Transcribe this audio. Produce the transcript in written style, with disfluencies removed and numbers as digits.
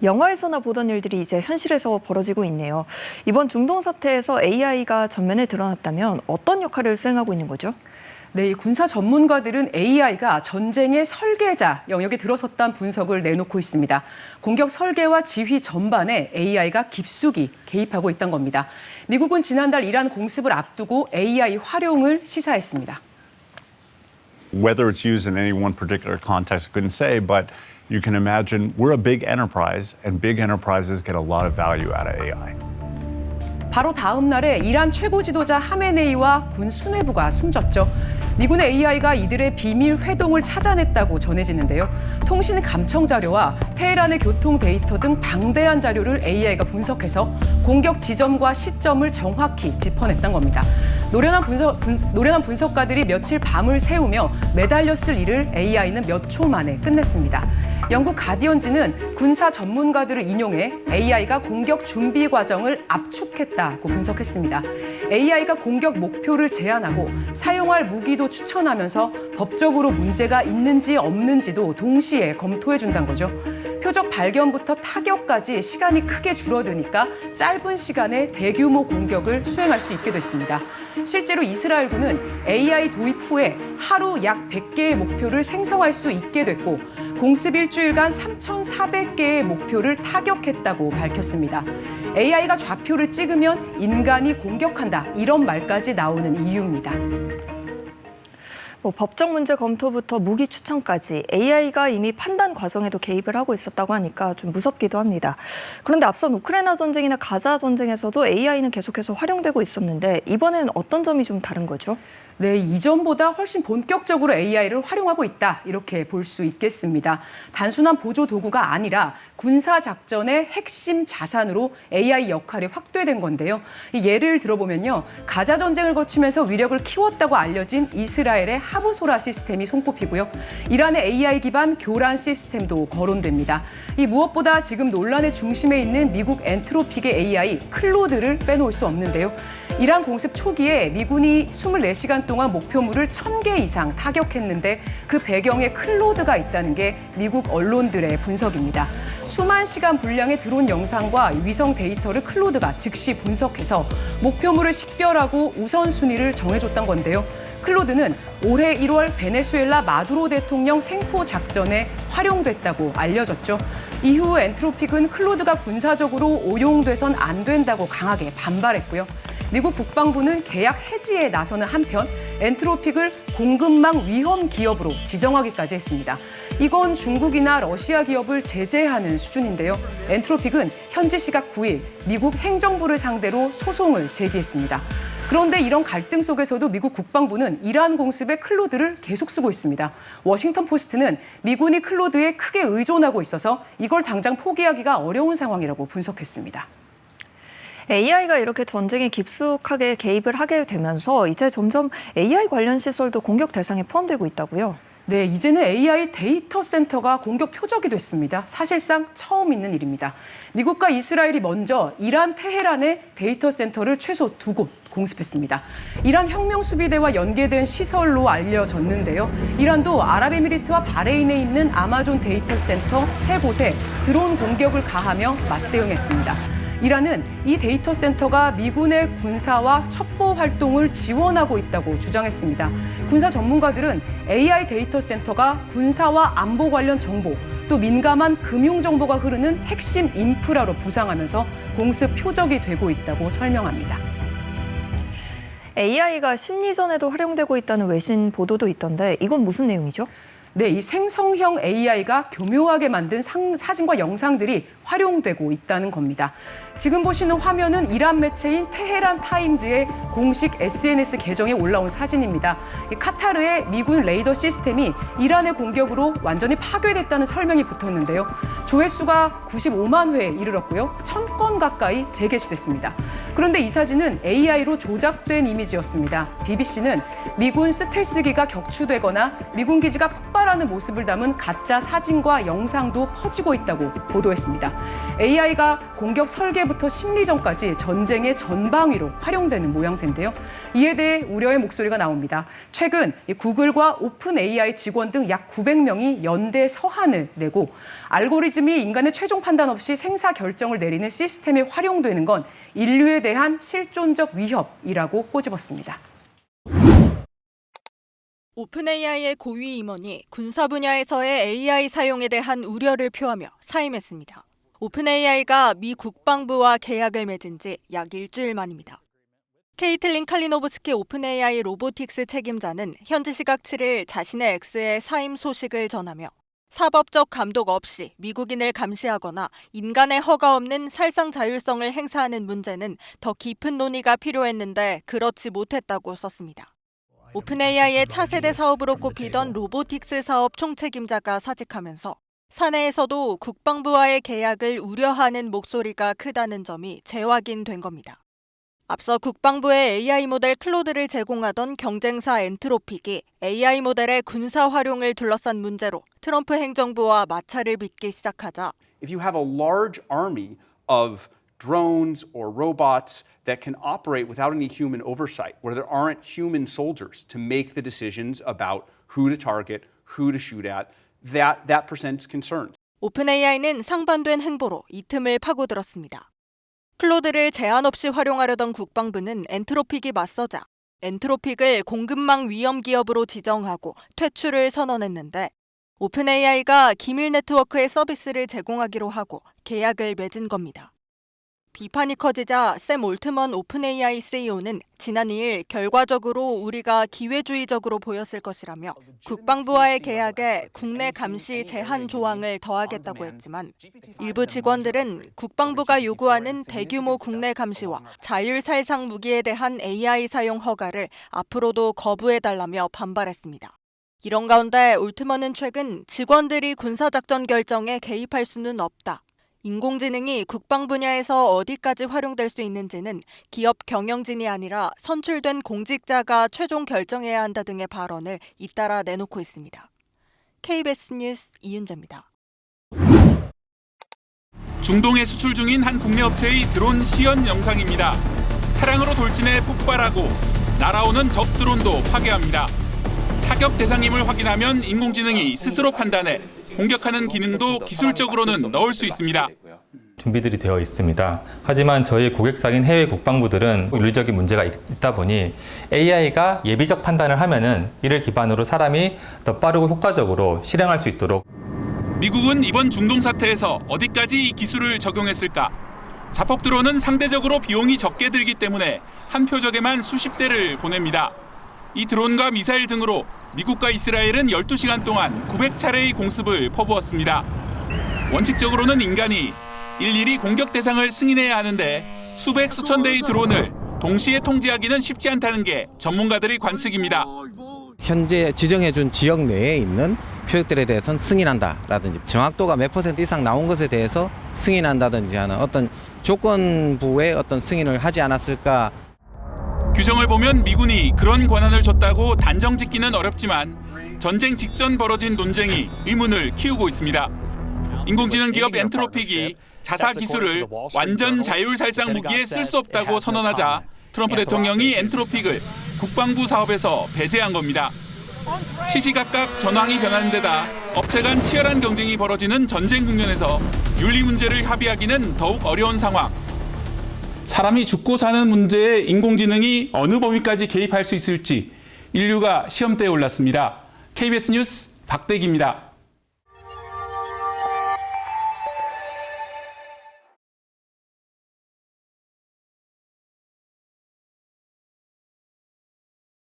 영화에서나 보던 일들이 이제 현실에서 벌어지고 있네요. 이번 중동 사태에서 AI가 전면에 드러났다면 어떤 역할을 수행하고 있는 거죠? 네, 이 군사 전문가들은 AI가 전쟁의 설계자 영역에 들어섰다는 분석을 내놓고 있습니다. 공격 설계와 지휘 전반에 AI가 깊숙이 개입하고 있다는 겁니다. 미국은 지난달 이란 공습을 앞두고 AI 활용을 시사했습니다. Whether it's used in any one particular context, I couldn't say, but you can imagine we're a big enterprise, and big enterprises get a lot of value out of AI. 바로 다음 날에 이란 최고 지도자 하메네이와 군 수뇌부가 숨졌죠. 미군의 AI가 이들의 비밀 회동을 찾아냈다고 전해지는데요. 통신 감청 자료와 테헤란의 교통 데이터 등 방대한 자료를 AI가 분석해서 공격 지점과 시점을 정확히 짚어냈던 겁니다. 노련한 분석가들이 며칠 밤을 새우며 매달렸을 일을 AI는 몇 초 만에 끝냈습니다. 영국 가디언지는 군사 전문가들을 인용해 AI가 공격 준비 과정을 압축했다고 분석했습니다. AI가 공격 목표를 제안하고 사용할 무기도 추천하면서 법적으로 문제가 있는지 없는지도 동시에 검토해준다는 거죠. 표적 발견부터 타격까지 시간이 크게 줄어드니까 짧은 시간에 대규모 공격을 수행할 수 있게 됐습니다. 실제로 이스라엘군은 AI 도입 후에 하루 약 100개의 목표를 생성할 수 있게 됐고 공습 일주일간 3,400개의 목표를 타격했다고 밝혔습니다. AI가 좌표를 찍으면 인간이 공격한다 이런 말까지 나오는 이유입니다. 법적 문제 검토부터 무기 추천까지 AI가 이미 판단 과정에도 개입을 하고 있었다고 하니까 좀 무섭기도 합니다. 그런데 앞선 우크라이나 전쟁이나 가자 전쟁에서도 AI는 계속해서 활용되고 있었는데 이번엔 어떤 점이 좀 다른 거죠? 네, 이전보다 훨씬 본격적으로 AI를 활용하고 있다 이렇게 볼 수 있겠습니다. 단순한 보조 도구가 아니라 군사 작전의 핵심 자산으로 AI 역할이 확대된 건데요. 예를 들어보면요, 가자 전쟁을 거치면서 위력을 키웠다고 알려진 이스라엘의 하부소라 시스템이 손꼽히고요. 이란의 AI 기반 교란 시스템도 거론됩니다. 이 무엇보다 지금 논란의 중심에 있는 미국 엔트로픽의 AI 클로드를 빼놓을 수 없는데요. 이란 공습 초기에 미군이 24시간 동안 목표물을 1,000개 이상 타격했는데 그 배경에 클로드가 있다는 게 미국 언론들의 분석입니다. 수만 시간 분량의 드론 영상과 위성 데이터를 클로드가 즉시 분석해서 목표물을 식별하고 우선순위를 정해줬던 건데요. 클로드는 올해 1월 베네수엘라 마두로 대통령 생포 작전에 활용됐다고 알려졌죠. 이후 엔트로픽은 클로드가 군사적으로 오용돼선 안 된다고 강하게 반발했고요. 미국 국방부는 계약 해지에 나서는 한편 엔트로픽을 공급망 위험 기업으로 지정하기까지 했습니다. 이건 중국이나 러시아 기업을 제재하는 수준인데요. 엔트로픽은 현지 시각 9일 미국 행정부를 상대로 소송을 제기했습니다. 그런데 이런 갈등 속에서도 미국 국방부는 이란 공습에 클로드를 계속 쓰고 있습니다. 워싱턴 포스트는 미군이 클로드에 크게 의존하고 있어서 이걸 당장 포기하기가 어려운 상황이라고 분석했습니다. AI가 이렇게 전쟁에 깊숙하게 개입을 하게 되면서 이제 점점 AI 관련 시설도 공격 대상에 포함되고 있다고요? 네, 이제는 AI 데이터 센터가 공격 표적이 됐습니다. 사실상 처음 있는 일입니다. 미국과 이스라엘이 먼저 이란 테헤란의 데이터 센터를 최소 2곳 공습했습니다. 이란 혁명수비대와 연계된 시설로 알려졌는데요. 이란도 아랍에미리트와 바레인에 있는 아마존 데이터 센터 3곳에 드론 공격을 가하며 맞대응했습니다. 이란은 이 데이터 센터가 미군의 군사와 첩보 활동을 지원하고 있다고 주장했습니다. 군사 전문가들은 AI 데이터 센터가 군사와 안보 관련 정보, 또 민감한 금융 정보가 흐르는 핵심 인프라로 부상하면서 공습 표적이 되고 있다고 설명합니다. AI가 심리전에도 활용되고 있다는 외신 보도도 있던데 이건 무슨 내용이죠? 네, 이 생성형 AI가 교묘하게 만든 사진과 영상들이 활용되고 있다는 겁니다. 지금 보시는 화면은 이란 매체인 테헤란 타임즈의 공식 SNS 계정에 올라온 사진입니다. 카타르의 미군 레이더 시스템이 이란의 공격으로 완전히 파괴됐다는 설명이 붙었는데요. 조회수가 95만 회에 이르렀고요. 1,000건 가까이 재게시됐습니다. 그런데 이 사진은 AI로 조작된 이미지였습니다. BBC는 미군 스텔스기가 격추되거나 미군 기지가 폭발하는 모습을 담은 가짜 사진과 영상도 퍼지고 있다고 보도했습니다. AI가 공격 설계부터 심리전까지 전쟁의 전방위로 활용되는 모양새인데요. 이에 대해 우려의 목소리가 나옵니다. 최근 구글과 오픈 AI 직원 등 약 900명이 연대 서한을 내고 알고리즘이 인간의 최종 판단 없이 생사 결정을 내리는 시스템에 활용되는 건 인류에 대한 실존적 위협이라고 꼬집었습니다. 오픈AI의 고위 임원이 군사 분야에서의 AI 사용에 대한 우려를 표하며 사임했습니다. 오픈AI가 미 국방부와 계약을 맺은 지 약 일주일 만입니다. 케이틀린 칼리노브스키 오픈AI 로보틱스 책임자는 현지 시각 7일 자신의 X에 사임 소식을 전하며 사법적 감독 없이 미국인을 감시하거나 인간의 허가 없는 살상 자율성을 행사하는 문제는 더 깊은 논의가 필요했는데 그렇지 못했다고 썼습니다. 오픈AI의 차세대 사업으로 꼽히던 로보틱스 사업 총책임자가 사직하면서 사내에서도 국방부와의 계약을 우려하는 목소리가 크다는 점이 재확인된 겁니다. 앞서 국방부의 AI 모델 클로드를 제공하던 경쟁사 엔트로픽이 AI 모델의 군사 활용을 둘러싼 문제로 트럼프 행정부와 마찰을 빚기 시작하자 If you have a large army of drones or robots that can operate without any human oversight, where there aren't human soldiers to make the decisions about who to target, who to shoot at, that presents concerns. 오픈AI는 상반된 행보로 이 틈을 파고들었습니다. 클로드를 제한 없이 활용하려던 국방부는 엔트로픽이 맞서자 엔트로픽을 공급망 위험 기업으로 지정하고 퇴출을 선언했는데 오픈AI가 기밀 네트워크의 서비스를 제공하기로 하고 계약을 맺은 겁니다. 비판이 커지자 샘 올트먼 오픈AI CEO는 지난 2일 결과적으로 우리가 기회주의적으로 보였을 것이라며 국방부와의 계약에 국내 감시 제한 조항을 더하겠다고 했지만 일부 직원들은 국방부가 요구하는 대규모 국내 감시와 자율살상 무기에 대한 AI 사용 허가를 앞으로도 거부해달라며 반발했습니다. 이런 가운데 올트먼은 최근 직원들이 군사작전 결정에 개입할 수는 없다. 인공지능이 국방 분야에서 어디까지 활용될 수 있는지는 기업 경영진이 아니라 선출된 공직자가 최종 결정해야 한다 등의 발언을 잇따라 내놓고 있습니다. KBS 뉴스 이윤재입니다. 중동에 수출 중인 한 국내 업체의 드론 시연 영상입니다. 차량으로 돌진해 폭발하고 날아오는 적 드론도 파괴합니다. 타격 대상임을 확인하면 인공지능이 스스로 판단해 공격하는 기능도 기술적으로는 넣을 수 있습니다. 준비들이 되어 있습니다. 하지만 저희 고객사인 해외 국방부들은 윤리적인 문제가 있다 보니 AI가 예비적 판단을 하면은 이를 기반으로 사람이 더 빠르고 효과적으로 실행할 수 있도록. 미국은 이번 중동 사태에서 어디까지 이 기술을 적용했을까? 자폭 드론은 상대적으로 비용이 적게 들기 때문에 한 표적에만 수십 대를 보냅니다. 이 드론과 미사일 등으로 미국과 이스라엘은 12시간 동안 900차례의 공습을 퍼부었습니다. 원칙적으로는 인간이 일일이 공격 대상을 승인해야 하는데 수백 수천 대의 드론을 동시에 통제하기는 쉽지 않다는 게 전문가들의 관측입니다. 현재 지정해준 지역 내에 있는 표적들에 대해서는 승인한다라든지 정확도가 몇 % 이상 나온 것에 대해서 승인한다든지 하는 어떤 조건부의 어떤 승인을 하지 않았을까. 규정을 보면 미군이 그런 권한을 줬다고 단정 짓기는 어렵지만 전쟁 직전 벌어진 논쟁이 의문을 키우고 있습니다. 인공지능 기업 엔트로픽이 자사 기술을 완전 자율살상 무기에 쓸 수 없다고 선언하자 트럼프 대통령이 엔트로픽을 국방부 사업에서 배제한 겁니다. 시시각각 전황이 변하는 데다 업체 간 치열한 경쟁이 벌어지는 전쟁 국면에서 윤리 문제를 합의하기는 더욱 어려운 상황. 사람이 죽고 사는 문제에 인공지능이 어느 범위까지 개입할 수 있을지 인류가 시험대에 올랐습니다. KBS 뉴스 박대기입니다.